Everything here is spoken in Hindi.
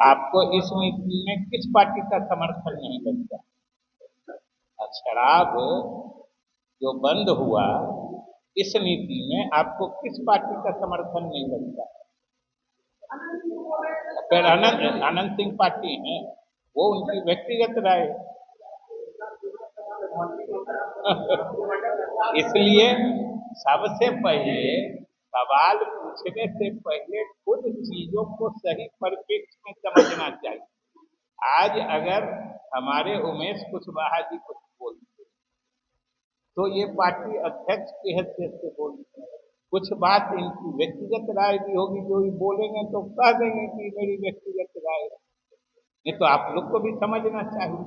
आपको इस नीति में किस पार्टी का समर्थन नहीं लगता? शराब जो बंद हुआ, इस नीति में आपको किस पार्टी का समर्थन नहीं लगता? फिर अनंत अनंत सिंह पार्टी है, वो उनकी व्यक्तिगत राय। इसलिए सबसे पहले सवाल पूछने से पहले खुद चीजों को सही परिप्रेक्ष्य में समझना चाहिए। आज अगर हमारे उमेश कुशवाहा जी कुछ बोलते तो ये पार्टी अध्यक्ष की हैसियत से बोलते हैं, कुछ बात इनकी व्यक्तिगत राय भी होगी, जो ये बोलेंगे तो कह देंगे कि मेरी व्यक्तिगत राय है। नहीं तो आप लोग को भी समझना चाहिए।